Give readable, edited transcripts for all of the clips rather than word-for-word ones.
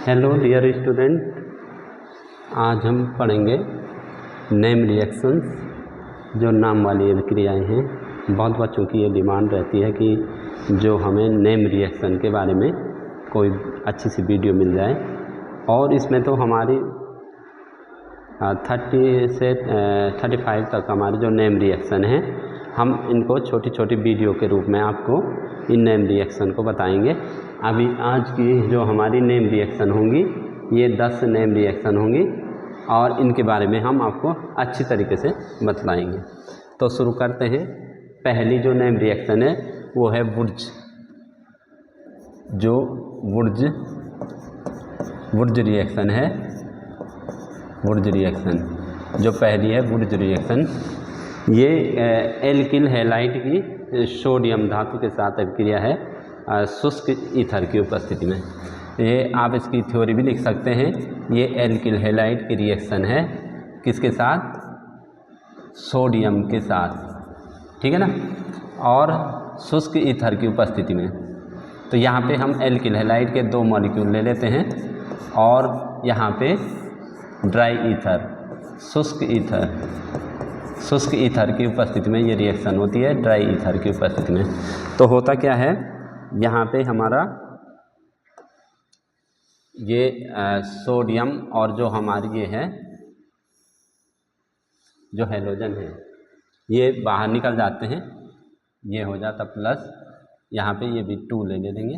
Hello dear student, आज हम पढ़ेंगे नेम रिएक्शंस। जो नाम वाली अभिक्रियाएँ हैं, बहुत बच्चों की ये डिमांड रहती है कि जो हमें नेम रिएक्शन के बारे में कोई अच्छी सी वीडियो मिल जाए। और इसमें तो हमारी 30 से 35 तक हमारे जो नेम रिएक्शन हैं, हम इनको छोटी छोटी वीडियो के रूप में आपको इन नेम रिएक्शन को बताएंगे। अभी आज की जो हमारी नेम रिएक्शन होंगी, ये 10 नेम रिएक्शन होंगी और इनके बारे में हम आपको अच्छी तरीके से बतलाएंगे। तो शुरू करते हैं। पहली जो नेम रिएक्शन है वो है वुर्ज। जो वुर्ज रिएक्शन है, वुर्ज रिएक्शन जो पहली है वुर्ज रिएक्शन, ये एल्किल हैलाइड की सोडियम धातु के साथ अभिक्रिया है शुष्क ईथर की उपस्थिति में। ये आप इसकी थ्योरी भी लिख सकते हैं। ये एल्किल हैलाइड की रिएक्शन है, किसके साथ? सोडियम के साथ, ठीक है ना, और शुष्क ईथर की उपस्थिति में। तो यहाँ पे हम एल्किल हैलाइड के 2 मॉलिक्यूल ले लेते हैं और यहाँ पे ड्राई ईथर, शुष्क ईथर की उपस्थिति में ये रिएक्शन होती है, ड्राई ईथर की उपस्थिति में। तो होता क्या है, यहाँ पे हमारा ये सोडियम और जो हमारी ये है जो हैलोजन है, ये बाहर निकल जाते हैं। ये हो जाता प्लस, यहाँ पे ये भी 2 ले लेंगे,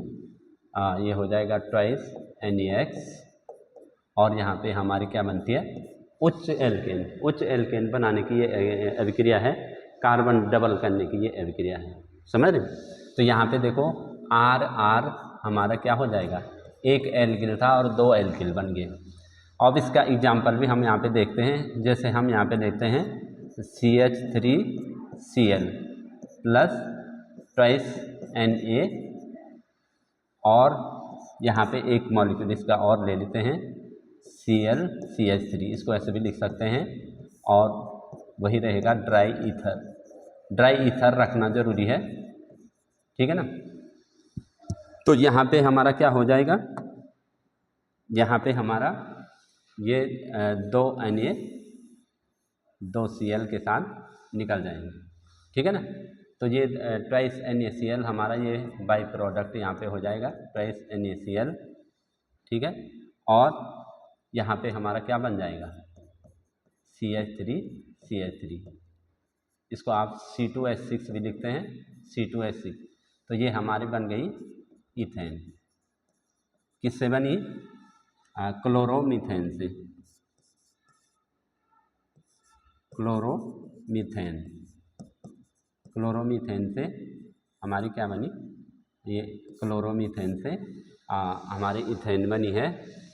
ये हो जाएगा ट्वाइस NaX। और यहाँ पे हमारी क्या बनती है? उच्च एल्केन बनाने की ये अभिक्रिया है, कार्बन डबल करने की ये अभिक्रिया है। समझ रहे? तो यहाँ पे देखो R हमारा क्या हो जाएगा? एक एल्किल था और 2 एल्किल बन गए। अब इसका एग्जाम्पल भी हम यहाँ पे देखते हैं। जैसे हम यहाँ पे देखते हैं CH3Cl प्लस ट्वाइस Na, और यहाँ पे एक मॉलिक्यूल इसका और ले लेते हैं ClCH3, इसको ऐसे भी लिख सकते हैं। और वही रहेगा ड्राई ईथर रखना जरूरी है, ठीक है ना। तो यहाँ पे हमारा क्या हो जाएगा? यहाँ पे हमारा ये 2 Na 2 Cl के साथ निकल जाएंगे, ठीक है ना। तो ये ट्वाइस NaCl हमारा ये बाई प्रोडक्ट यहाँ पे हो जाएगा, ट्वाइस NaCl, ठीक है। और यहाँ पे हमारा क्या बन जाएगा? CH3, इसको आप C2H6 भी लिखते हैं, C2H6। तो ये हमारी बन गई इथेन। किससे बनी? क्लोरोमीथेन से, क्लोरोमीथेन से हमारी क्या बनी? ये क्लोरोमीथेन से हमारी इथेन बनी है।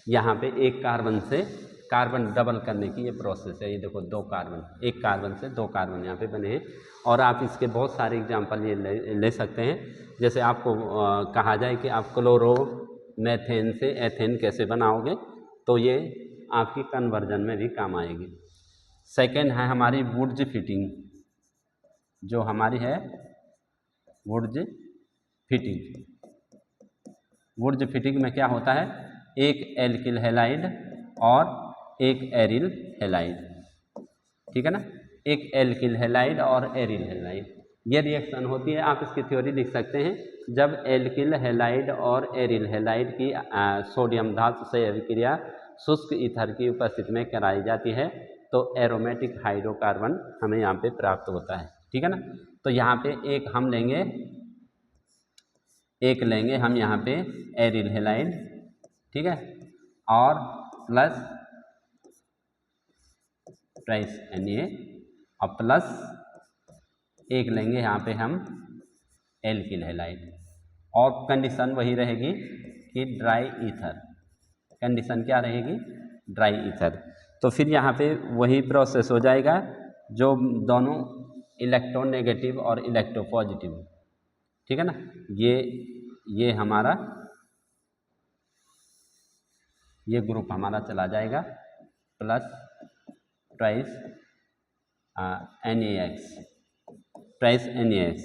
यहाँ पे एक कार्बन से कार्बन डबल करने की ये प्रोसेस है। ये देखो 2 कार्बन, एक कार्बन से 2 कार्बन यहाँ पे बने हैं। और आप इसके बहुत सारे एग्जांपल ये ले सकते हैं। जैसे आपको कहा जाए कि आप क्लोरोमेथेन से एथेन कैसे बनाओगे, तो ये आपकी कन्वर्जन में भी काम आएगी। सेकेंड है हमारी वुर्ज फिटिंग। जो हमारी है वुर्ज फिटिंग में क्या होता है? एक एल्किल हैलाइड और एक एरिल हैलाइड, ठीक है ना। एक एल्किल हैलाइड और एरिल हैलाइड, ये रिएक्शन होती है। आप इसकी थ्योरी लिख सकते हैं। जब एल्किल हैलाइड और एरिल हैलाइड की सोडियम धातु से अभिक्रिया शुष्क ईथर की उपस्थिति में कराई जाती है, तो एरोमेटिक हाइड्रोकार्बन हमें यहाँ पे प्राप्त होता है, ठीक है ना। तो यहाँ पे एक लेंगे हम यहाँ पे एरिल हैलाइड, ठीक है, और प्लस ट्वाइस Na, और प्लस एक लेंगे यहाँ पे हम एल्किल हैलाइड। और कंडीशन वही रहेगी कि ड्राई ईथर। कंडीशन क्या रहेगी? Dry ether. तो फिर यहाँ पे वही प्रोसेस हो जाएगा, जो दोनों इलेक्ट्रोनेगेटिव और इलेक्ट्रोपॉजिटिव, ठीक है ना। ये हमारा ये ग्रुप हमारा चला जाएगा प्लस ट्वाइस NaX,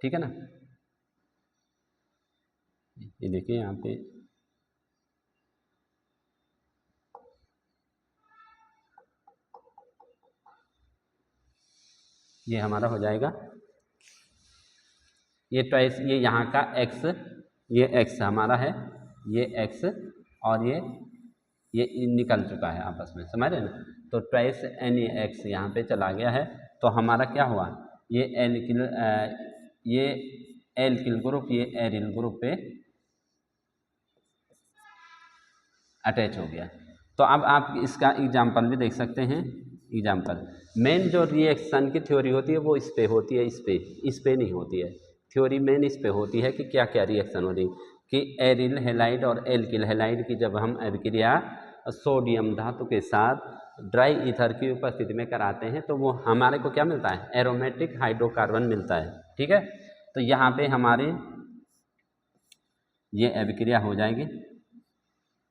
ठीक है ना। ये देखिए यहाँ पे ये हमारा हो जाएगा, ये ट्वाइस, ये यहाँ का x, ये x हमारा है, ये x और ये निकल चुका है आपस में, समझ रहे ना। तो ट्वाइस NaX यहाँ पे चला गया है, तो हमारा क्या हुआ, ये एल्किल ग्रुप ये एरिल ग्रुप पे अटैच हो गया। तो अब आप इसका एग्जाम्पल भी देख सकते हैं। एग्जाम्पल, मेन जो रिएक्शन की थ्योरी होती है वो इस पे होती है, इस पे नहीं होती है। थ्योरी मेन इस पे होती है कि क्या क्या रिएक्शन हो रही, कि एरिल हैलाइड और एल्किल हैलाइड की जब हम अभिक्रिया सोडियम धातु के साथ ड्राई ईथर की उपस्थिति में कराते हैं तो वो हमारे को क्या मिलता है, एरोमेटिक हाइड्रोकार्बन मिलता है। ठीक है, तो यहाँ पे हमारी ये अभिक्रिया हो जाएगी।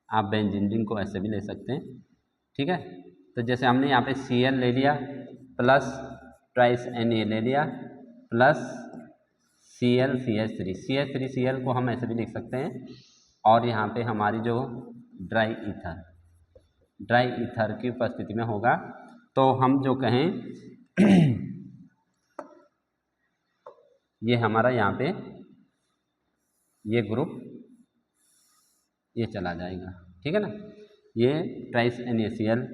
आप बेंजीन रिंग को ऐसे भी ले सकते हैं। ठीक है, तो जैसे हमने यहाँ पे Cl ले लिया प्लस ट्वाइस Na ले लिया प्लस CH3Cl को हम ऐसे भी लिख सकते हैं। और यहाँ पे हमारी जो ड्राई ईथर की उपस्थिति में होगा तो हम जो कहें ये हमारा यहाँ पे ये ग्रुप ये चला जाएगा। ठीक है ना, ये ट्वाइस NaCl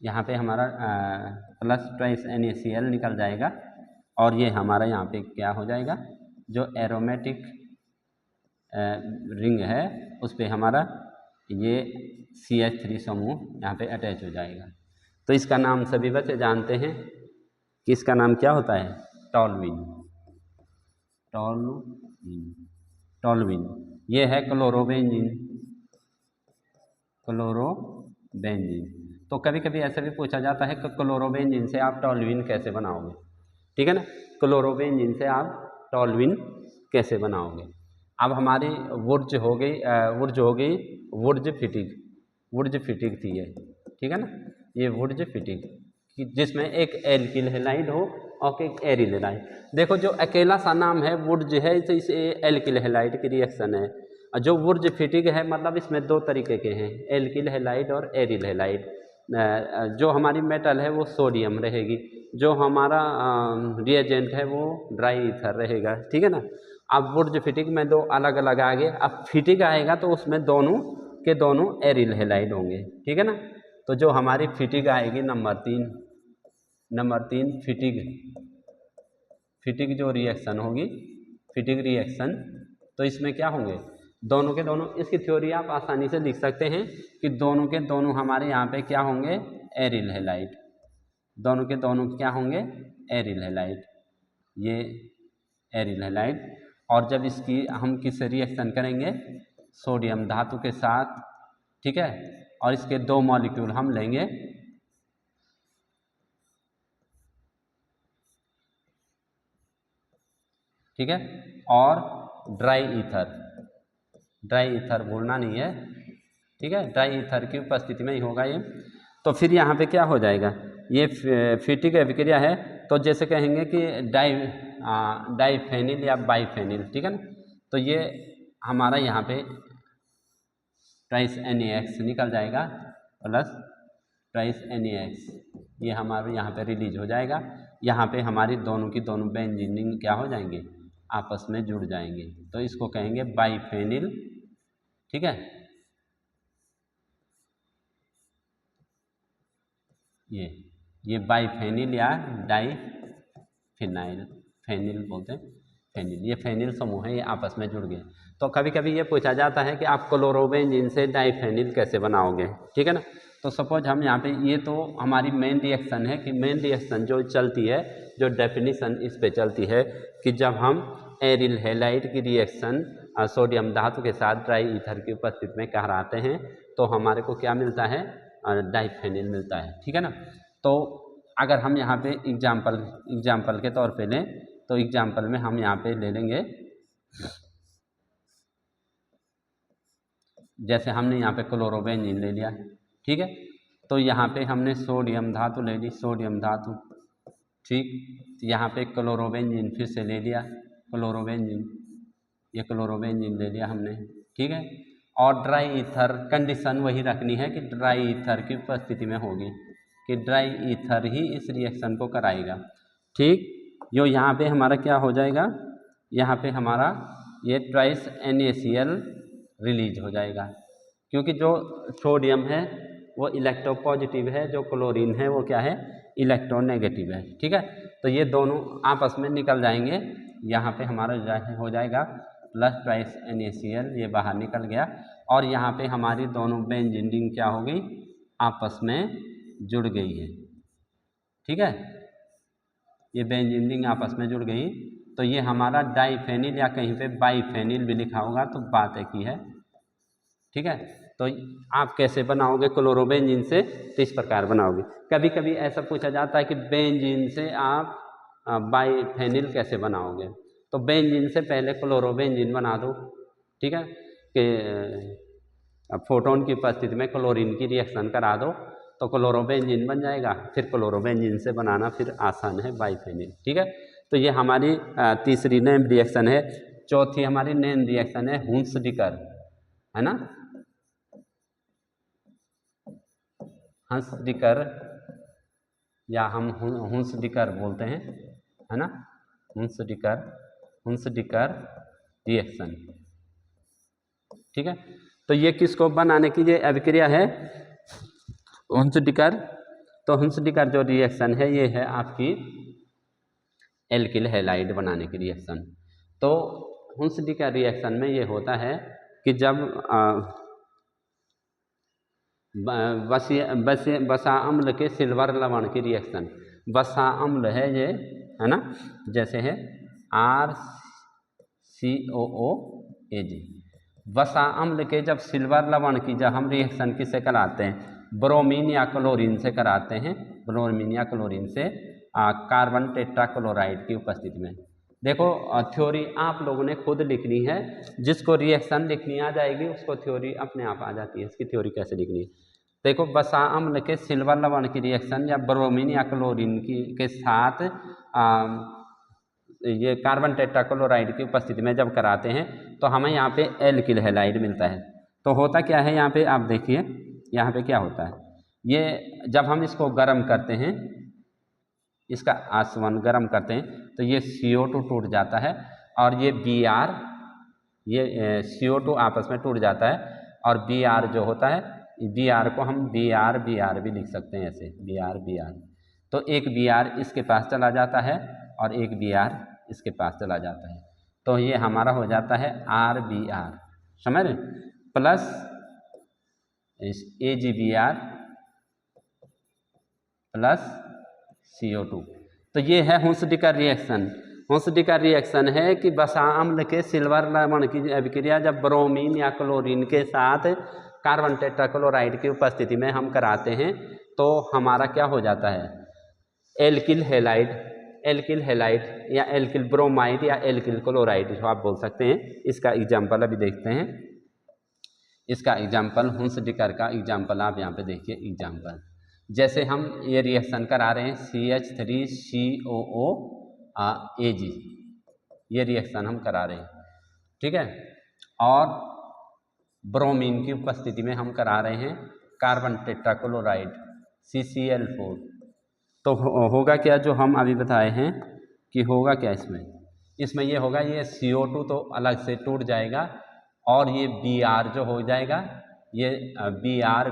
यहाँ पे हमारा प्लस ट्वाइस NaCl निकल जाएगा और ये हमारा यहाँ पे क्या हो जाएगा, जो एरोमेटिक रिंग है उस पे हमारा ये CH3 समूह यहाँ पे अटैच हो जाएगा। तो इसका नाम सभी बच्चे जानते हैं कि इसका नाम क्या होता है, टॉल्यूइन। ये है क्लोरोबेंजीन। तो कभी कभी ऐसा भी पूछा जाता है कि क्लोरोबेंजीन से आप टॉल्यूइन कैसे बनाओगे। ठीक है ना, क्लोरोबेंजीन से आप टॉल्यूइन कैसे बनाओगे। अब हमारी वुर्ज हो गई वुर्ज फिटिक थी ये। ठीक है ना, ये वुर्ज फिटिक जिसमें एक एल्किल हैलाइड हो और एक एरिल हैलाइड। देखो जो अकेला सा नाम है वुर्ज है, तो इसे एल्किल हैलाइड की रिएक्शन है। और जो वुर्ज फिटिक है मतलब इसमें दो तरीके के हैं, एल्किल हैलाइड और एरिल हैलाइड। जो हमारी मेटल है वो सोडियम रहेगी, जो हमारा रिएजेंट है वो ड्राई ईथर रहेगा। ठीक है ना, अब वुर्ज फिटिक में दो अलग अलग आ गए। अब फिटिक आएगा तो उसमें दोनों के दोनों एरिल हैलाइड होंगे। ठीक है ना, तो जो हमारी फिटिक आएगी नंबर तीन फिटिक जो रिएक्शन होगी, फिटिक रिएक्शन, तो इसमें क्या होंगे, दोनों के दोनों, इसकी थ्योरी आप आसानी से लिख सकते हैं कि दोनों के दोनों हमारे यहाँ पे क्या होंगे, एरिल हैलाइड। दोनों के दोनों क्या होंगे, एरिल हैलाइड, ये एरिल हैलाइड। और जब इसकी हम किससे रिएक्शन करेंगे, सोडियम धातु के साथ। ठीक है, और इसके दो मॉलिक्यूल हम लेंगे, ठीक है, और ड्राई ईथर बोलना नहीं है। ठीक है, ड्राई ईथर की उपस्थिति में ही होगा ये। तो फिर यहाँ पे क्या हो जाएगा, ये फिटिक अभिक्रिया है तो जैसे कहेंगे कि डाईफेनिल या बाईफेनिल। ठीक है ना, तो ये हमारा यहाँ पे ट्वाइस NaX निकल जाएगा प्लस ट्वाइस NaX, ये हमारे यहाँ पे रिलीज हो जाएगा। यहाँ पे हमारी दोनों की दोनों बेंजीन क्या हो जाएंगे, आपस में जुड़ जाएंगे, तो इसको कहेंगे बाईफेनिल। ठीक है, ये बाईफेनिल या डाईफिनाइल, फेनिल बोलते हैं, फेनिल, ये फेनिल समूह है, ये आपस में जुड़ गए। तो कभी कभी ये पूछा जाता है कि आप क्लोरोबेंजीन से डाईफेनिल कैसे बनाओगे। ठीक है ना, तो सपोज हम यहाँ पे, ये तो हमारी मेन रिएक्शन है कि मेन रिएक्शन जो चलती है, जो डेफिनेशन इस पे चलती है कि जब हम एरिल हैलाइड की रिएक्शन सोडियम धातु के साथ ड्राई ईथर की उपस्थिति में कहराते हैं तो हमारे को क्या मिलता है, डाईफेनिल मिलता है। ठीक है ना, तो अगर हम यहाँ पे एग्जाम्पल के तौर पे लें तो एग्जाम्पल में हम यहाँ पे ले लेंगे, जैसे हमने यहाँ पे क्लोरोबेंजीन ले लिया। ठीक है, तो यहाँ पे हमने सोडियम धातु ले ली, सोडियम धातु। ठीक, यहाँ पे क्लोरोबेंजीन फिर से ले लिया, क्लोरोबेंजीन, ये क्लोरोबेंजीन ले लिया हमने। ठीक है, और ड्राई ईथर कंडीशन वही रखनी है कि ड्राई ईथर की उपस्थिति में होगी। कि ड्राई ईथर ही इस रिएक्शन को कराएगा। ठीक, जो यहाँ पे हमारा क्या हो जाएगा, यहाँ पे हमारा ये ट्वाइस NaCl रिलीज हो जाएगा, क्योंकि जो सोडियम है वो इलेक्ट्रोपॉजिटिव है, जो क्लोरीन है वो क्या है, इलेक्ट्रोनेगेटिव है। ठीक है, तो ये दोनों आपस में निकल जाएंगे। यहाँ पे हमारा हो जाएगा प्लस ट्वाइस NaCl, ये बाहर निकल गया, और यहाँ पे हमारी दोनों बेंजीन रिंग क्या हो गई, आपस में जुड़ गई है। ठीक है, ये बेंजीन रिंग आपस में जुड़ गई, तो ये हमारा डाइफेनिल या कहीं पे बाइफेनिल भी लिखा होगा, तो बात एक ही है। ठीक है, तो आप कैसे बनाओगे क्लोरोबेंजीन से, तो इस प्रकार बनाओगे। कभी कभी ऐसा पूछा जाता है कि बेंजीन से आप बाइफेनिल कैसे बनाओगे, तो बेंजीन से पहले क्लोरोबेंजीन बना दो। ठीक है, कि फोटोन की उपस्थिति में क्लोरीन की रिएक्शन करा दो तो क्लोरोबेंजीन बन जाएगा, फिर क्लोरोबेंजीन से बनाना फिर आसान है बाइफेनिल। ठीक है, तो ये हमारी तीसरी नेम रिएक्शन है। चौथी हमारी नेम रिएक्शन है हुंसडिकर, है ना, हंसडिकर या हम हुंसडिकर बोलते हैं, है ना, हुंसडिकर रिएक्शन। ठीक है, तो ये किसको बनाने की ये अभिक्रिया है, हुंसडिकर। तो हुंसडिकर जो रिएक्शन है ये है आपकी एल्किल हैलाइड बनाने की रिएक्शन। तो हुंसडिकर रिएक्शन में ये होता है कि जब वसा अम्ल के सिल्वर लवण की रिएक्शन, वसा अम्ल है ये, है ना, जैसे है RCOOAg, वसा अम्ल के जब सिल्वर लवण की जब हम रिएक्शन किससे कराते हैं, ब्रोमीन या क्लोरीन से कराते हैं, ब्रोमीन या क्लोरीन से कार्बन टेट्राक्लोराइड की उपस्थिति में। देखो थ्योरी आप लोगों ने खुद लिखनी है, जिसको रिएक्शन लिखनी आ जाएगी उसको थ्योरी अपने आप आ जाती है। इसकी थ्योरी कैसे लिखनी है, देखो वसा अम्ल के सिल्वर लवण की रिएक्शन या ब्रोमीन या क्लोरीन की के साथ ये कार्बन टेट्राक्लोराइड की उपस्थिति में जब कराते हैं तो हमें यहाँ पे एल्किल हैलाइड मिलता है। तो होता क्या है, यहाँ पे आप देखिए, यहाँ पे क्या होता है, ये जब हम इसको गर्म करते हैं, इसका आसवन गर्म करते हैं, तो ये CO2 टूट जाता है, और ये Br, ये CO2 आपस में टूट जाता है, और Br जो होता है, Br को हम Br भी लिख सकते हैं ऐसे, Br। तो एक Br इसके पास चला जाता है और एक Br इसके पास चला जाता है, तो ये हमारा हो जाता है RBr, समझ रहे, प्लस AgBr प्लस CO2। तो ये है हुंसडिकर रिएक्शन। हुंसडिकर रिएक्शन है कि वसा अम्ल के सिल्वर लवण की अभिक्रिया जब ब्रोमीन या क्लोरीन के साथ कार्बन टेट्राक्लोराइड की उपस्थिति में हम कराते हैं तो हमारा क्या हो जाता है, एल्किल हैलाइड या एल्किल ब्रोमाइड या एल्किल क्लोराइड जो आप बोल सकते हैं। इसका एग्जाम्पल अभी देखते हैं, इसका एग्जाम्पल हुंसडिकर का एग्जाम्पल आप यहाँ पे देखिए। एग्जाम्पल जैसे हम ये रिएक्शन करा रहे हैं CH3COOAg, ये रिएक्शन हम करा रहे हैं, ठीक है, और ब्रोमीन की उपस्थिति में हम करा रहे हैं कार्बन टेट्राक्लोराइड CCl4। तो होगा क्या, जो हम अभी बताए हैं कि होगा क्या, इसमें ये होगा, ये CO2 तो अलग से टूट जाएगा और ये Br जो हो जाएगा, ये Br,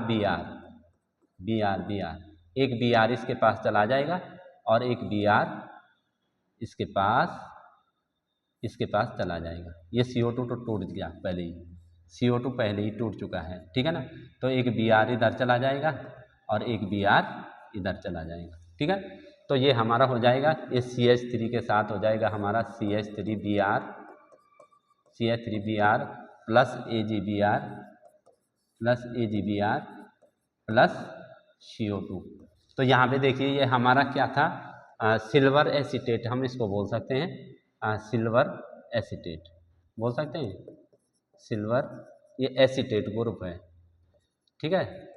एक Br इसके पास चला जाएगा और एक Br इसके पास चला जाएगा। ये CO2 तो टूट गया पहले ही, CO2 पहले ही टूट चुका है, ठीक है ना, तो एक Br इधर चला जाएगा और एक Br इधर चला जाएगा, ठीक है। तो ये हमारा हो जाएगा, ये CH3 के साथ हो जाएगा हमारा CH3Br plus AgBr plus CO2। तो यहाँ पे देखिए ये हमारा क्या था, सिल्वर एसीटेट हम इसको बोल सकते हैं, सिल्वर एसीटेट बोल सकते हैं, सिल्वर, ये एसीटेट ग्रुप है, ठीक है,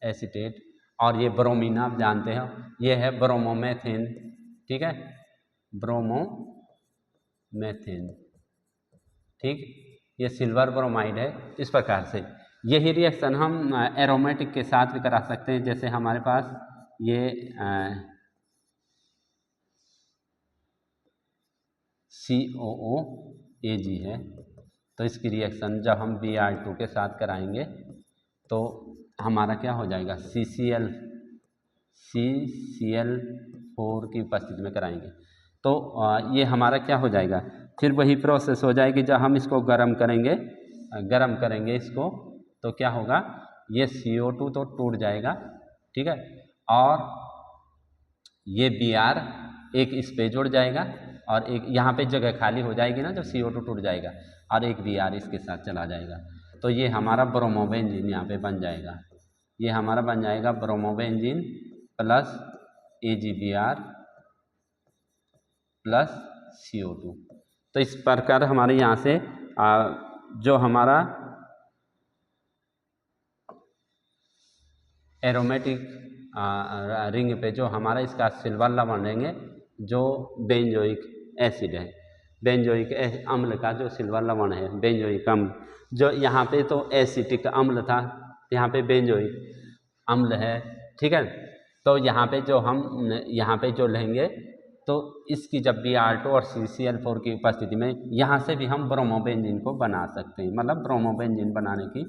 एसीटेट। और ये ब्रोमीन आप जानते हो, ये है ब्रोमोमेथेन, ठीक है, ब्रोमोमेथेन, ठीक, ये सिल्वर ब्रोमाइड है। इस प्रकार से यही रिएक्शन हम एरोमेटिक के साथ भी करा सकते हैं। जैसे हमारे पास ये COOAg है, तो इसकी रिएक्शन जब हम Br2 के साथ कराएंगे तो हमारा क्या हो जाएगा, CCl4 की उपस्थिति में कराएंगे तो ये हमारा क्या हो जाएगा, फिर वही प्रोसेस हो जाएगी। जब हम इसको गर्म करेंगे इसको, तो क्या होगा, ये CO2 तो टूट जाएगा, ठीक है, और ये Br एक इस पे जुड़ जाएगा और एक यहाँ पे जगह खाली हो जाएगी ना, जब CO2 टूट जाएगा, और एक Br इसके साथ चला जाएगा, तो ये हमारा ब्रोमोबेंजीन यहाँ पे बन जाएगा। ये हमारा बन जाएगा bromobenzene plus AgBr plus CO2। तो इस प्रकार हमारे यहाँ से जो हमारा एरोमेटिक रिंग पे जो हमारा इसका सिल्वर लवण लेंगे, जो बेंजोइक एसिड है, बेंजोइक अम्ल का जो सिल्वर लवण है, बेंजोइक अम्ल, जो यहाँ पे तो एसिटिक अम्ल था, यहाँ पे बेंजोइक अम्ल है, ठीक है। तो यहाँ पे जो हम यहाँ पे जो लेंगे, तो इसकी जब Br2 और CCl4 की उपस्थिति में यहाँ से भी हम ब्रोमोबेंजीन को बना सकते हैं, मतलब ब्रोमोबेंजीन बनाने की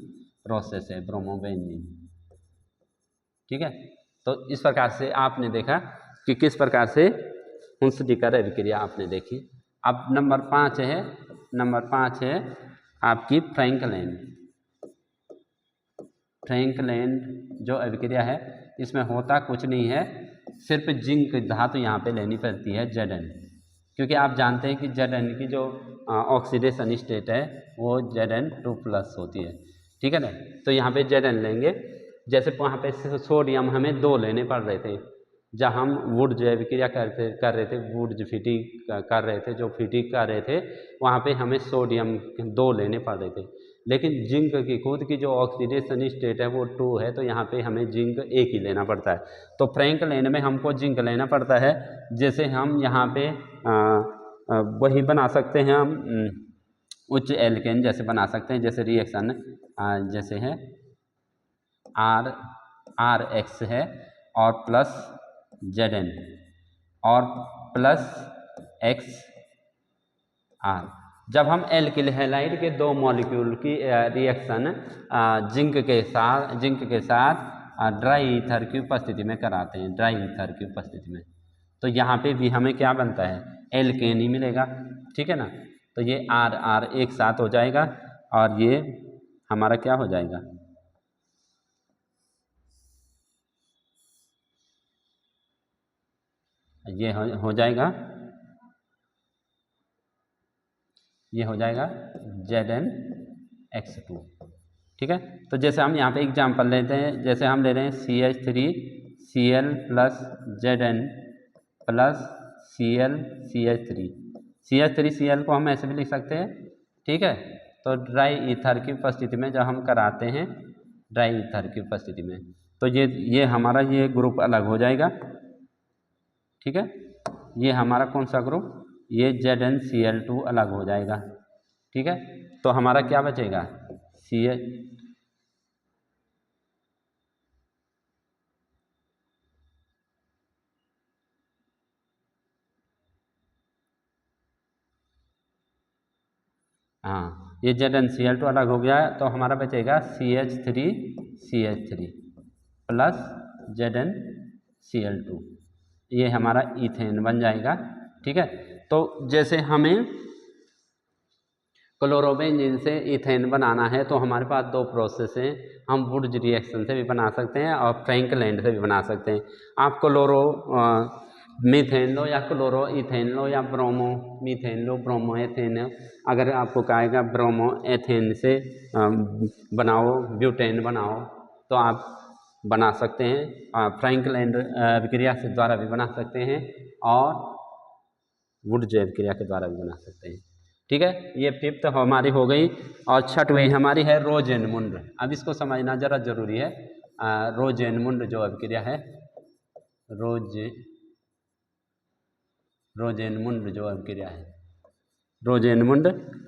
प्रोसेस है ब्रोमोबेंजीन, ठीक है। तो इस प्रकार से आपने देखा कि किस प्रकार से हुंसडीकर अभिक्रिया आपने देखी। अब नंबर 5 है आपकी फ्रैंकलैंड जो अभिक्रिया है, इसमें होता कुछ नहीं है, सिर्फ जिंक धातु यहाँ पे लेनी पड़ती है Zn, क्योंकि आप जानते हैं कि Zn की जो ऑक्सीडेशन स्टेट है वो Zn2+ होती है, ठीक है ना। तो यहाँ पे Zn लेंगे, जैसे वहाँ पे सोडियम हमें 2 लेने पड़ रहे थे, जब हम वुड जो अभिक्रिया कर रहे थे, वुड जो फिटिंग कर रहे थे, जो फिटिंग कर रहे थे, वहाँ पे हमें सोडियम 2 लेने पड़ रहे थे, लेकिन जिंक की खुद की जो ऑक्सीडेशन स्टेट है वो 2 है, तो यहाँ पे हमें जिंक 1 ही लेना पड़ता है। तो फ्रैंकलैंड में हमको जिंक लेना पड़ता है। जैसे हम यहाँ पे वही बना सकते हैं, हम उच्च एल्केन जैसे बना सकते हैं, जैसे रिएक्शन जैसे है RX है और प्लस Zn और प्लस XR। जब हम एल्किल हैलाइड के 2 मॉलिक्यूल की रिएक्शन जिंक के साथ ड्राई ईथर की उपस्थिति में कराते हैं, ड्राई ईथर की उपस्थिति में, तो यहाँ पे भी हमें क्या बनता है, एल्केन ही मिलेगा, ठीक है ना। तो ये RR एक साथ हो जाएगा और ये हमारा क्या हो जाएगा, ये हो जाएगा, ये हो जाएगा ZnX2, ठीक है। तो जैसे हम यहाँ पे एग्जाम्पल लेते हैं, जैसे हम ले रहे हैं CH3Cl plus Zn plus CH3Cl को हम ऐसे भी लिख सकते हैं, ठीक है। तो ड्राई ईथर की उपस्थिति में जब हम कराते हैं, ड्राई ईथर की उपस्थिति में, तो ये हमारा ये ग्रुप अलग हो जाएगा, ठीक है। ये हमारा कौन सा ग्रुप, ये ZnCl2 अलग हो जाएगा, ठीक है। तो हमारा क्या बचेगा, हाँ, ये ZnCl2 अलग हो गया है, तो हमारा बचेगा CH3 प्लस ZnCl2, ये हमारा इथेन बन जाएगा, ठीक है। तो जैसे हमें क्लोरोबेंजीन से इथेन बनाना है, तो हमारे पास 2 प्रोसेस हैं, हम वुड्स रिएक्शन से भी बना सकते हैं और फ्रैंकलैंड से भी बना सकते हैं। आप क्लोरो मीथेन लो या क्लोरो इथेन लो या ब्रोमो मीथेन लो, ब्रोमो एथेन, अगर आपको कहेगा ब्रोमो एथेन से बनाओ, ब्यूटेन बनाओ, तो आप बना सकते हैं, फ्रैंकलैंड अभिक्रिया से द्वारा भी बना सकते हैं और वुड्स अभिक्रिया के द्वारा भी बना सकते हैं, ठीक है। ये 5th हमारी हो गई, और 6वीं हमारी है रोजेनमुंड। अब इसको समझना जरा जरूरी है। रोजेनमुंड जो अभिक्रिया है, रोजेनमुंड जो अभिक्रिया है, रोजेनमुंड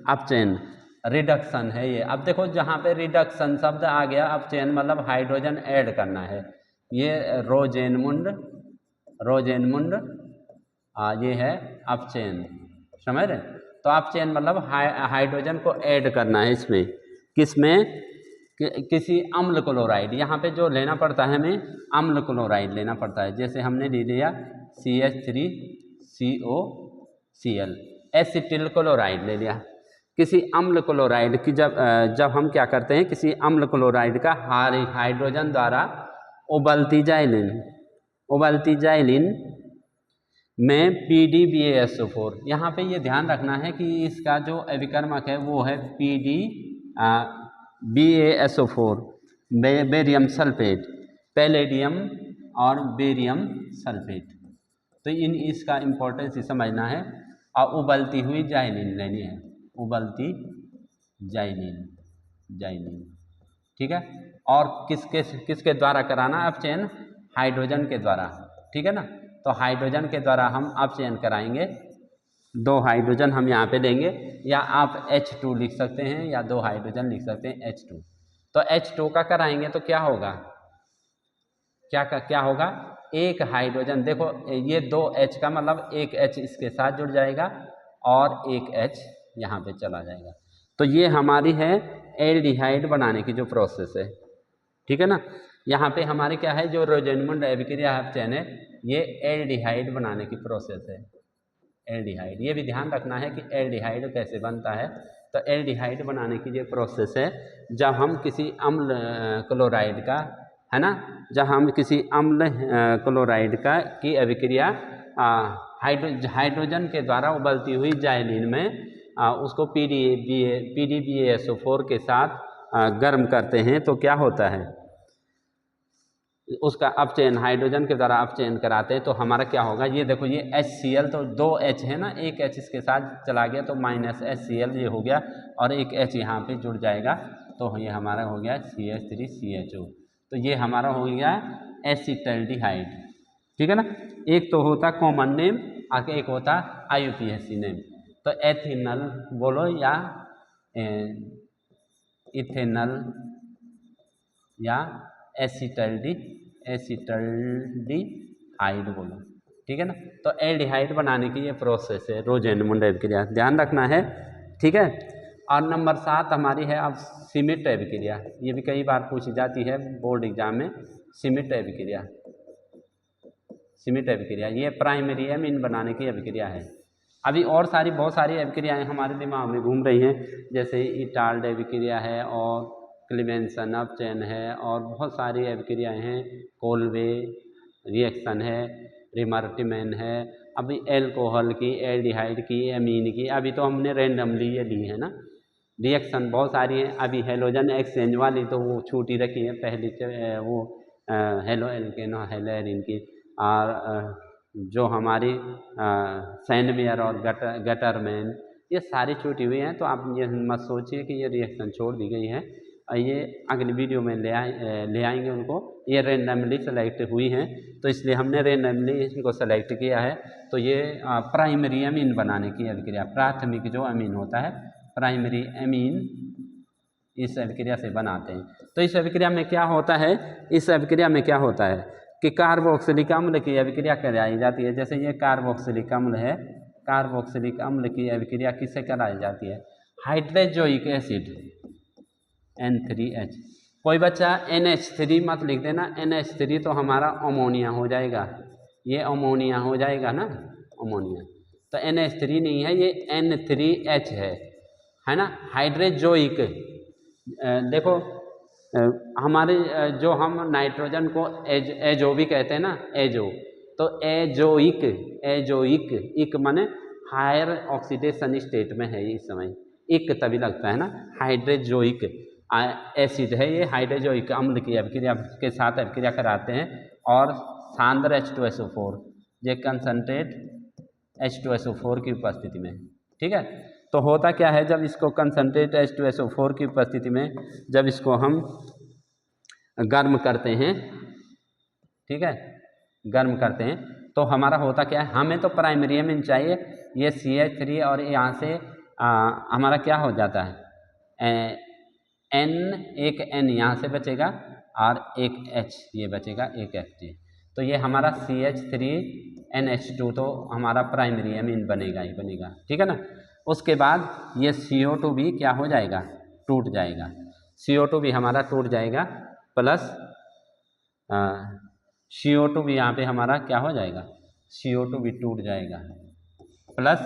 अपचयन, रिडक्शन है ये। अब देखो जहाँ पे रिडक्शन शब्द आ गया, अब चेन मतलब हाइड्रोजन ऐड करना है। ये रोजेनमुंड ये है अप चेन, समझ रहे? तो अप चेन मतलब हाइड्रोजन को ऐड करना है इसमें, किसमें? किसी अम्ल क्लोराइड। यहाँ पे जो लेना पड़ता है हमें अम्ल क्लोराइड लेना पड़ता है। जैसे हमने ले लिया CH3COCl, एसिटिल क्लोराइड ले लिया। किसी अम्ल क्लोराइड की जब हम क्या करते हैं, किसी अम्ल क्लोराइड का हाइड्रोजन द्वारा उबलती जाइलिन में PDBaSO4, यहाँ पे ये ध्यान रखना है कि इसका जो अभिकर्मक है वो है PDBaSO4, बेरियम सल्फेट, पैलेडियम और बेरियम सल्फेट। तो इसका इम्पोर्टेंस समझना है। और उबलती हुई जाइलिन लेनी है, उबलती जाइलिन, ठीक है। और किसके द्वारा कराना अप चेन? हाइड्रोजन के द्वारा, ठीक है ना। तो हाइड्रोजन के द्वारा हम अप चेन कराएंगे। 2 हाइड्रोजन हम यहाँ पे लेंगे, या आप H2 लिख सकते हैं या 2 हाइड्रोजन लिख सकते हैं H2। तो H2 का कराएंगे तो क्या होगा, क्या होगा? एक हाइड्रोजन, देखो ये 2 H का मतलब एक H इसके साथ जुड़ जाएगा और एक H यहाँ पे चला जाएगा। तो ये हमारी है एल्डिहाइड बनाने की जो प्रोसेस है, ठीक है ना। यहाँ पे हमारे क्या है, जो रोजेनमुंड अभिक्रिया अप चेन है, ये एल्डिहाइड बनाने की प्रोसेस है। एल्डिहाइड, ये भी ध्यान रखना है कि एल्डिहाइड कैसे बनता है। तो एल्डिहाइड बनाने की ये प्रोसेस है जब हम किसी अम्ल क्लोराइड का, है ना, जब हम किसी अम्ल क्लोराइड की अभिक्रिया हाइड्रोजन के द्वारा उबलती हुई जाइलिन में उसको PDBaSO4 के साथ गर्म करते हैं, तो क्या होता है, उसका अपचयन हाइड्रोजन के द्वारा अपचयन कराते हैं। तो हमारा क्या होगा, ये देखो ये HCl, तो 2 H है ना, एक H इसके साथ चला गया तो -HCl ये हो गया, और एक H यहाँ पे जुड़ जाएगा, तो ये हमारा हो गया CH3CHO। तो ये हमारा हो गया एसिटल्डिहाइड, ठीक है ना। एक तो होता कॉमन नेम और एक होता IUPAC नेम। तो एथिनल बोलो या इथेनल या एसिटल्डिहाइड बोलो, ठीक है ना। तो एल्डिहाइड बनाने की ये प्रोसेस है रोजेनमुंड अभिक्रिया, ध्यान रखना है, ठीक है। और नंबर 7 हमारी है अब सिमिट अभिक्रिया। ये भी कई बार पूछी जाती है बोर्ड एग्जाम में। सिमिट अभिक्रिया ये प्राइमरी एमीन बनाने की अभिक्रिया है। अभी और बहुत सारी अभिक्रियाएँ हमारे दिमाग में घूम रही हैं, जैसे इटाल्ड अभिक्रिया है और क्लीमेंसन अपचयन है, और बहुत सारी अभिक्रियाएँ हैं, कोलवे रिएक्शन है, रिमर्टिमेन है, अभी एल्कोहल की, एल्डिहाइड की, एमीन की, अभी तो हमने रैंडमली ये ली है ना। रिएक्शन बहुत सारी हैं। अभी हेलोजन एक्सचेंज वाली तो वो छूटी रखी है, पहली वो हेलो एल्केन हेलो एरिन की, और जो हमारी सैंडमेयर और गटरमैन, ये सारी छूटी हुई हैं। तो आप ये मत सोचिए कि ये रिएक्शन छोड़ दी गई है, ये अगली वीडियो में ले आएंगे उनको। ये रैंडमली सेलेक्ट हुई हैं, तो इसलिए हमने रैंडमली इनको सेलेक्ट किया है। तो ये प्राइमरी अमीन बनाने की अभिक्रिया, प्राथमिक जो अमीन होता है प्राइमरी अमीन, इस अभिक्रिया से बनाते हैं। तो इस अभिक्रिया में क्या होता है, इस अभिक्रिया में क्या होता है कि कार्बोक्सिलिक अम्ल की अभिक्रिया कराई जाती है। जैसे ये कार्बोक्सिलिक अम्ल है, कार्बोक्सिलिक अम्ल की अभिक्रिया किससे कराई जाती है? Hydrazoic acid N3H। कोई बच्चा NH3 मत लिख देना, NH3 तो हमारा अमोनिया हो जाएगा, ये अमोनिया हो जाएगा ना, अमोनिया। तो NH3 नहीं है, ये N3H है ना, हाइड्रोजोइक। देखो हमारे जो हम नाइट्रोजन को एजो भी कहते हैं ना, एजो, तो एजोइक इक माने हायर ऑक्सीडेशन स्टेट में है इस समय, इक तभी लगता है ना। हाइड्रोजोइक एसिड है ये, हाइड्रोजोइक अम्ल की अभिक्रिया के साथ अभिक्रिया कराते हैं, और सांद्र H2SO4, ये कंसनट्रेट H2SO4 की उपस्थिति में, ठीक है। तो होता क्या है, जब इसको कंसनट्रेट H2SO4 की उपस्थिति में जब इसको हम गर्म करते हैं, ठीक है, गर्म करते हैं, तो हमारा होता क्या है, हमें तो प्राइमरी अमीन चाहिए, ये CH3 और यहाँ से हमारा क्या हो जाता है, एन, एक एन यहाँ से बचेगा और एक एच ये बचेगा, एक Hg। तो ये हमारा CH3NH2 तो हमारा प्राइमरी एमीन बनेगा ही बनेगा, ठीक है ना। उसके बाद ये CO2 भी क्या हो जाएगा, टूट जाएगा। CO2 भी हमारा टूट जाएगा, प्लस CO2 भी यहाँ पे हमारा क्या हो जाएगा, CO2 भी टूट जाएगा, प्लस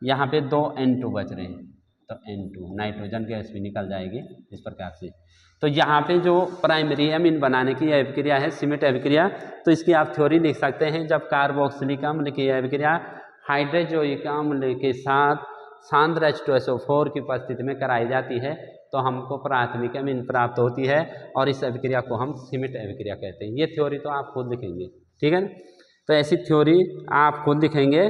यहाँ पे 2 N2 बच रहे हैं, तो N2 नाइट्रोजन गैस भी निकल जाएगी इस प्रकार से। तो यहाँ पे जो प्राइमरी एमीन बनाने की अभिक्रिया है सिमिट अभिक्रिया, तो इसकी आप थ्योरी लिख सकते हैं। जब कार्बोक्सिलिक अम्ल की अभिक्रिया हाइड्रोजोइक अम्ल के साथ सांद्र H2SO4 की उपस्थिति में कराई जाती है तो हमको प्राथमिक एमीन प्राप्त होती है और इस अभिक्रिया को हम सिमिट अभिक्रिया कहते हैं। ये थ्योरी तो आप खुद लिखेंगे, ठीक है ना। तो ऐसी थ्योरी आप खुद लिखेंगे।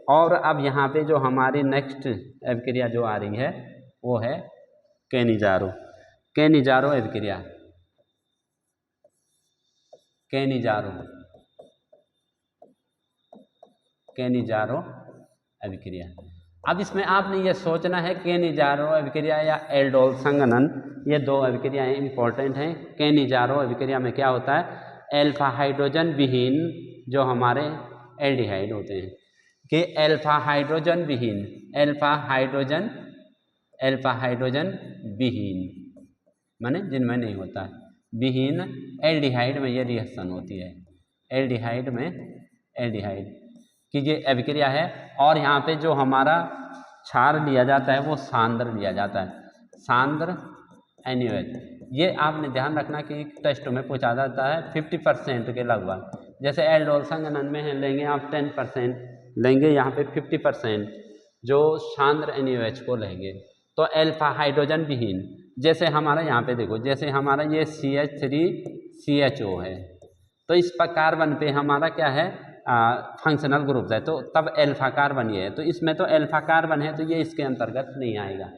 और अब यहाँ पे जो हमारी नेक्स्ट अभिक्रिया जो आ रही है वो है केनिजारो। केनिजारो अभिक्रिया, केनिजारो, केनिजारो अभिक्रिया। अब इसमें आपने ये सोचना है केनिजारो अभिक्रिया या एल्डोल संघनन, ये दो अभिक्रियाएं इंपॉर्टेंट हैं। केनिजारो अभिक्रिया में क्या होता है, एल्फा हाइड्रोजन विहीन जो हमारे एल्डिहाइड होते हैं कि एल्फा हाइड्रोजन विहीन, एल्फा हाइड्रोजन विहीन माने जिनमें नहीं होता है, विहीन एल्डिहाइड में ये रिएक्शन होती है। एल्डिहाइड में एल्डिहाइड की ये अभिक्रिया है। और यहाँ पे जो हमारा क्षार लिया जाता है वो सांद्र लिया जाता है, सांद्र NaOH। ये आपने ध्यान रखना कि टेस्ट में पूछा जाता है 50% के लगभग। जैसे एल्डोल संघनन में लेंगे आप 10% लेंगे, यहाँ पे 50% जो सांद्र NaOH को लेंगे। तो एल्फा हाइड्रोजन विहीन, जैसे हमारा यहाँ पे देखो, जैसे हमारा ये CH3CHO है तो इस पर कार्बन पे हमारा क्या है, फंक्शनल ग्रुप है, तो तब एल्फा कार्बन ये है, तो इसमें तो एल्फा कार्बन है तो ये इसके अंतर्गत नहीं आएगा।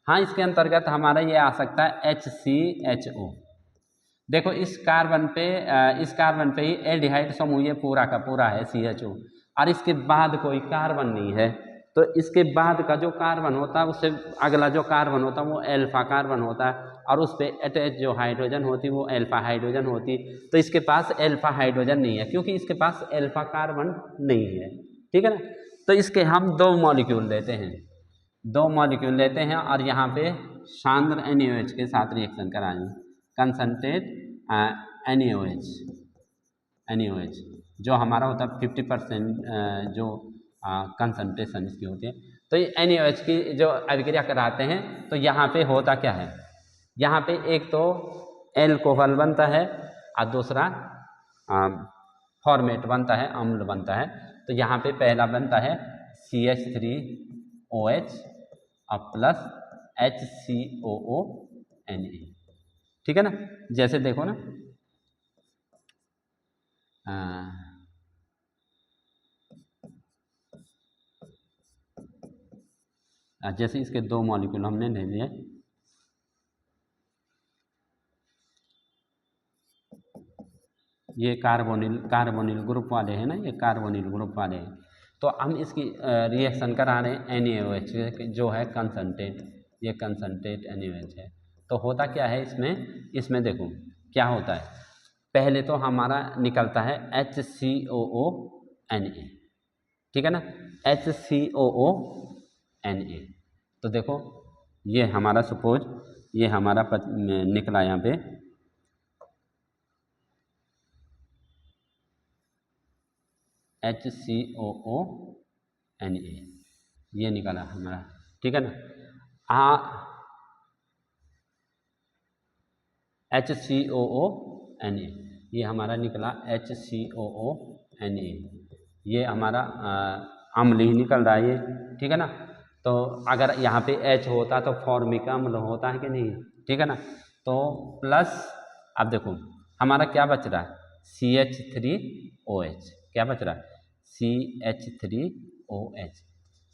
हाँ, इसके अंतर्गत हमारा ये आ सकता है HCHO। देखो इस कार्बन पे ही एल्डिहाइड समूह ये पूरा का पूरा है CHO, और इसके बाद कोई कार्बन नहीं है। तो इसके बाद का जो कार्बन होता है उससे अगला जो कार्बन होता है वो एल्फा कार्बन होता है, और उस पर अटैच जो हाइड्रोजन होती वो एल्फा हाइड्रोजन होती। तो इसके पास एल्फा हाइड्रोजन नहीं है क्योंकि इसके पास एल्फा कार्बन नहीं है, ठीक है ना। तो इसके हम दो मॉलिक्यूल लेते हैं और यहाँ पे सांद्र NaOH के साथ रिएक्शन कराएंगे, कंसंट्रेट NaOH जो हमारा होता है 50% जो कंसंट्रेशन इसकी होती है। तो ये NaOH की जो अभिक्रिया कराते हैं तो यहाँ पे होता क्या है, यहाँ पे एक तो एल्कोहल बनता है और दूसरा फॉर्मेट बनता है, अम्ल बनता है। तो यहाँ पे पहला बनता है CH3OH और प्लस HCOONA, ठीक है ना। जैसे देखो ना, जैसे इसके दो मॉलिक्यूल हमने ले लिए, ये कार्बोनिल ग्रुप वाले हैं ना, ये कार्बोनिल ग्रुप वाले हैं। तो हम इसकी रिएक्शन करा रहे हैं NaOH जो है कंसंट्रेट, ये कंसंट्रेट NaOH है। तो होता क्या है इसमें देखो क्या होता है, पहले तो हमारा निकलता है HCOONA, ठीक है ना, HCOONA। तो देखो ये हमारा सपोज ये हमारा निकला यहाँ पे HCOONA, ये निकला हमारा, ठीक है ना। HCOONA ये हमारा निकला HCOONA, ये हमारा अम्ल ही निकल रहा है ये, ठीक है ना। तो अगर यहाँ पे H होता तो फॉर्मिक अम्ल होता है कि नहीं, ठीक है ना। तो प्लस अब देखो हमारा क्या बच रहा है, CH3OH, क्या बच रहा है CH3OH,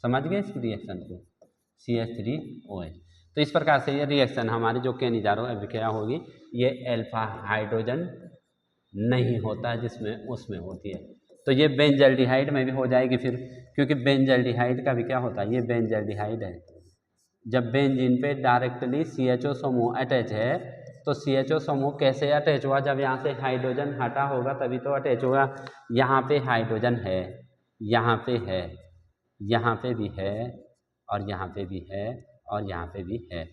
समझ गए इस रिएक्शन को, CH3OH। तो इस प्रकार से ये रिएक्शन हमारी जो केनिजारो अभिक्रिया होगी ये एल्फा हाइड्रोजन नहीं होता है जिसमें उसमें होती है। तो ये बेंजल्डिहाइड में भी हो जाएगी फिर, क्योंकि बेंजल्डिहाइड का भी क्या होता है, ये बेंजल्डिहाइड है, जब बेंजीन पे डायरेक्टली CHO समूह अटैच है तो CHO समूह कैसे अटैच हुआ, जब यहाँ से हाइड्रोजन हटा होगा तभी तो अटैच होगा। यहाँ पे हाइड्रोजन है, यहाँ पे है, यहाँ पे भी है, और यहाँ पे भी है, और यहाँ पे भी है।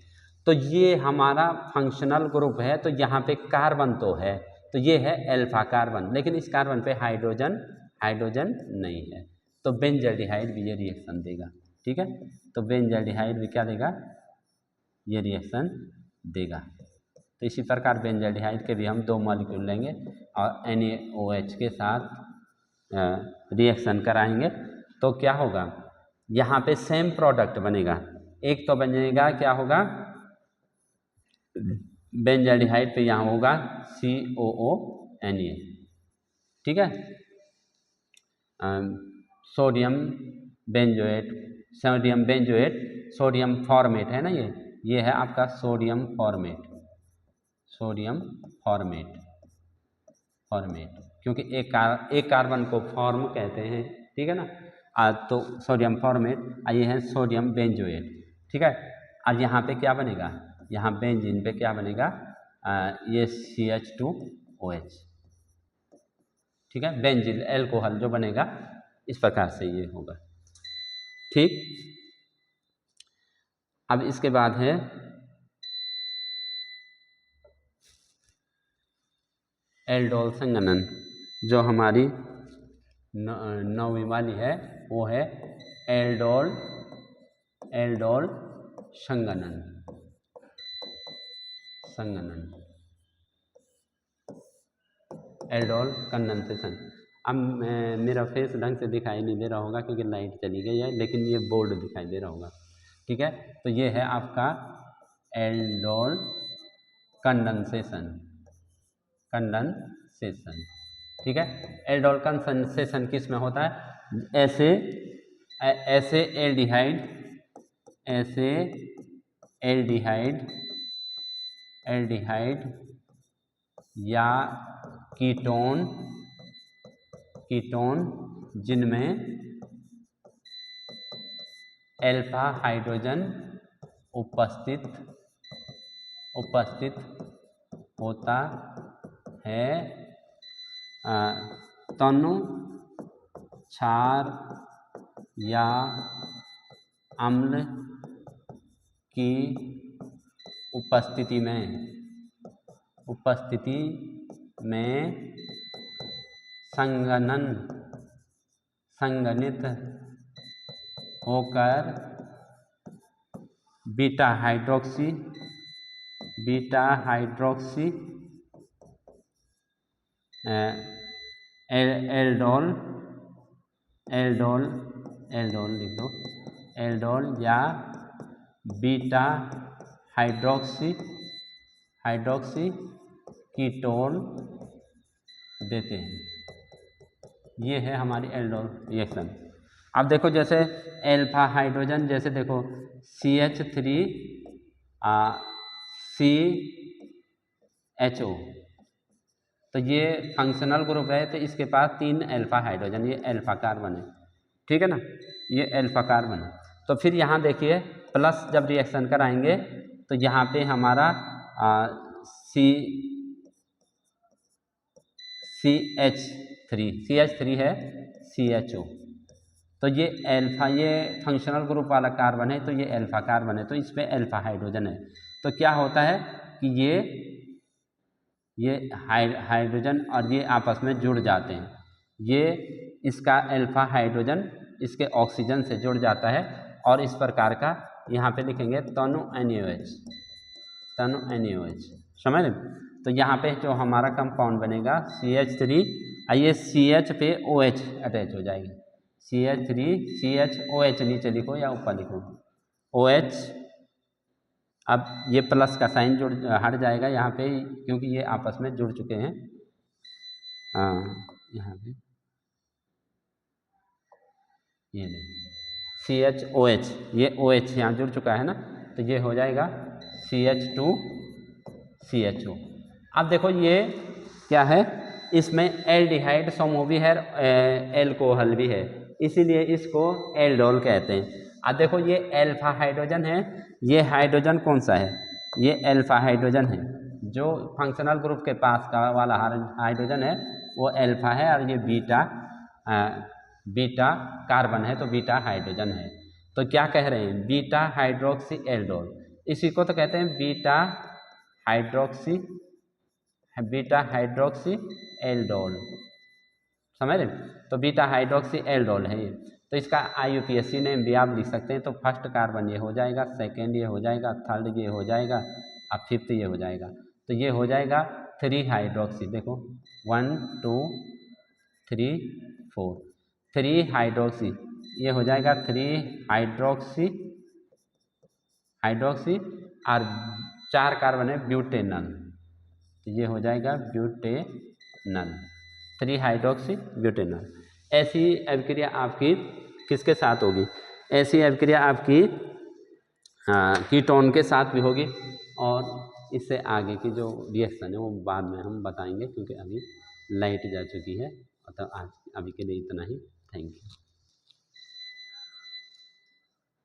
तो ये हमारा फंक्शनल ग्रुप है। तो यहाँ पे कार्बन तो है, तो ये है अल्फा कार्बन, लेकिन इस कार्बन पे हाइड्रोजन नहीं है। तो बेंजल्डिहाइड भी ये रिएक्शन देगा। ठीक है, तो बेंजल्डिहाइड भी क्या देगा, ये रिएक्शन देगा। तो इसी प्रकार बेंजल्डिहाइड के भी हम 2 मॉलिक्यूल लेंगे और NaOH के साथ रिएक्शन कराएंगे तो क्या होगा, यहाँ पे सेम प्रोडक्ट बनेगा। एक तो बनेगा क्या होगा, बेंजल्डिहाइड पे यहाँ होगा COONA। ठीक है, सोडियम बेंजोएट, सोडियम फॉर्मेट है ना, ये है आपका सोडियम फॉर्मेट, क्योंकि एक कार्बन को फॉर्म कहते हैं। ठीक है ना, तो सोडियम फॉर्मेट, ये है सोडियम बेंजोएट। ठीक है, और यहाँ पे क्या बनेगा, यहाँ बेंजीन पे क्या बनेगा, ये CH2OH। ठीक है, बेंजीन एल्कोहल जो बनेगा इस प्रकार से ये होगा। ठीक, अब इसके बाद है एल्डोल संगनन, जो हमारी 9वीं वाली है, वो है एल्डोल संगनन। Aldol condensation. अब मेरा फेस ढंग से दिखाई नहीं दे रहा होगा क्योंकि लाइट चली गई है, लेकिन ये बोर्ड दिखाई दे रहा होगा। ठीक है, तो ये है आपका एल्डोल कंडेंसेशन। ठीक है, एल्डोल कंडेंसेशन किस में होता है, ऐसे एल्डिहाइड या कीटोन जिनमें अल्फा हाइड्रोजन उपस्थित होता है, तनु क्षार या अम्ल की उपस्थिति में संगनित होकर बीटा हाइड्रोक्सी लिख दो, एल्डोल या बीटा हाइड्रोक्सी कीटोन देते हैं। ये है हमारी एल्डोल रिएक्शन। अब देखो, जैसे अल्फा हाइड्रोजन, जैसे देखो CH3 CHO, तो ये फंक्शनल ग्रुप है, तो इसके पास 3 अल्फा हाइड्रोजन, ये अल्फा कार्बन है। ठीक है ना, ये अल्फा कार्बन है। तो फिर यहाँ देखिए प्लस जब रिएक्शन कराएंगे तो यहाँ पे हमारा CH3 है CHO, तो ये अल्फा, ये फंक्शनल ग्रुप वाला कार्बन है, तो ये अल्फा कार्बन है, तो इस पे अल्फा हाइड्रोजन है। तो क्या होता है कि ये हाइड्रोजन और ये आपस में जुड़ जाते हैं। ये इसका अल्फा हाइड्रोजन इसके ऑक्सीजन से जुड़ जाता है, और इस प्रकार का यहाँ पे लिखेंगे तनु NaOH। समझ रहे? तो यहाँ पे जो हमारा कंपाउंड बनेगा CH3, ये CH पे OH अटैच हो जाएगी, CH3 CHOH नीचे लिखो या ऊपर लिखो OH। अब ये प्लस का साइन हट जाएगा यहाँ पे, क्योंकि ये आपस में जुड़ चुके हैं। यहाँ पे ये CHOH, ये OH यहाँ जुड़ चुका है ना, तो ये हो जाएगा CH2CHO। अब देखो ये क्या है, इसमें एल्डिहाइड समूह भी है, एल्कोहल भी है, इसीलिए इसको एल्डोल कहते हैं। अब देखो ये अल्फा हाइड्रोजन है, ये हाइड्रोजन कौन सा है, ये अल्फा हाइड्रोजन है, जो फंक्शनल ग्रुप के पास का वाला हाइड्रोजन है वो अल्फा है, और ये बीटा कार्बन है, तो बीटा हाइड्रोजन है। तो क्या कह रहे हैं, बीटा हाइड्रोक्सी एल्डोल, इसी को तो कहते हैं बीटा हाइड्रोक्सी एल्डोल, समझ रहे। तो बीटा हाइड्रोक्सी एल्डोल है ये। तो इसका IUPAC नेम भी आप लिख सकते हैं। तो फर्स्ट कार्बन ये हो जाएगा, सेकेंड ये हो जाएगा, थर्ड ये हो जाएगा, अब फिफ्थ ये हो जाएगा। तो ये हो जाएगा 3 हाइड्रोक्सी, देखो 1 2 3 4, 3 हाइड्रोक्सी, ये हो जाएगा 3 हाइड्रोक्सी और 4 कार्बन है ब्यूटेनल, तो ये हो जाएगा ब्यूटेनल, 3 हाइड्रोक्सी ब्यूटेनल। ऐसी अभिक्रिया आपकी किसके साथ होगी, ऐसी अभिक्रिया आपकी कीटोन के साथ भी होगी। और इससे आगे की जो रिएक्शन है वो बाद में हम बताएंगे, क्योंकि अभी लाइट जा चुकी है। तो आज अभी के लिए इतना ही, थैंक यू।